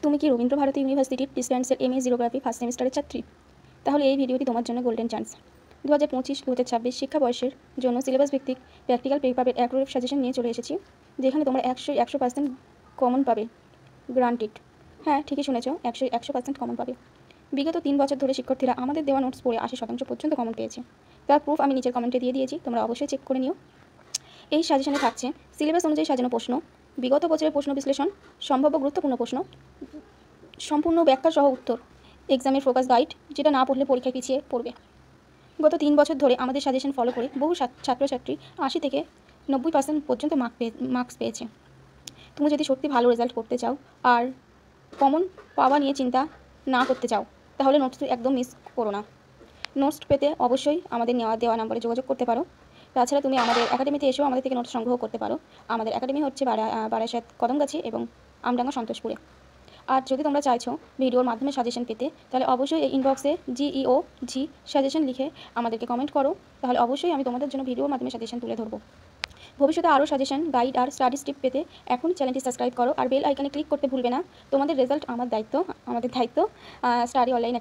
তুমি কি রবীন্দ্র ভারতী ইউনিভার্সিটির ডিসপেন্সের এমএ জিওগ্রাফি ফার্স্ট সেমিস্টারের ছাত্রী? তাহলে এই ভিডিওটি তোমার জন্য গোল্ডেন চান্স। 2025-2026 শিক্ষা বর্ষের জন্য সিলেবাস ভিত্তিক প্র্যাকটিক্যাল পেপারের অ্যাকুরেট সাজেশন নিয়ে চলে এসেছি, যেখানে তোমরা 100% কমন পাবে, গ্রান্টেড। হ্যাঁ, ঠিকই শুনেছ, 100% কমন পাবে। বিগত 3 বছর ধরে শিক্ষার্থীরা আমাদের দেওয়া নোটস পড়ে 80% পর্যন্ত কমন পেয়েছে। তার প্রুফ আমি নিচের কমেন্টে দিয়ে দিয়েছি, তোমরা অবশ্যই চেক করে নিও। এই সাজেশনে থাকছে সিলেবাস অনুযায়ী সাজানো প্রশ্ন, বিগত বছরের প্রশ্ন বিশ্লেষণ, সম্ভাব্য গুরুত্বপূর্ণ প্রশ্ন, সম্পূর্ণ ব্যাখ্যা সহ উত্তর, এক্সামের ফোকাস গাইড, যেটা না পড়লে পরীক্ষায় পিছিয়ে পড়বে। গত 3 বছর ধরে আমাদের সাজেশন ফলো করে বহু ছাত্রছাত্রী 80 থেকে 90% পর্যন্ত মার্কস পেয়েছে। তুমি যদি সত্যি ভালো রেজাল্ট করতে চাও আর কমন পাওয়া নিয়ে চিন্তা না করতে চাও, তাহলে নোটস একদম মিস করো না। নোটস পেতে অবশ্যই আমাদের দেওয়া নাম্বারে যোগাযোগ করতে পারো। তাছাড়া তুমি আমাদের একাডেমিতে এসেও আমাদের থেকে নোটস সংগ্রহ করতে পারো। আমাদের একাডেমি হচ্ছে বারাসাত কদমগাছি এবং আমডাঙ্গা সন্তোষপুরে। আর যদি তোমরা চাইছো ভিডিওর মাধ্যমে সাজেশন পেতে, তাহলে অবশ্যই এই ইনবক্সে GEOG সাজেশন লিখে আমাদেরকে কমেন্ট করো। তাহলে অবশ্যই আমি তোমাদের জন্য ভিডিওর মাধ্যমে সাজেশন তুলে ধরবো। ভবিষ্যতে আরও সাজেশন, গাইড আর স্টাডি টিপ পেতে এখন চ্যানেলটি সাবস্ক্রাইব করো আর বেল আইকনে ক্লিক করতে ভুলবে না। তোমাদের রেজাল্ট আমাদের দায়িত্ব। Study online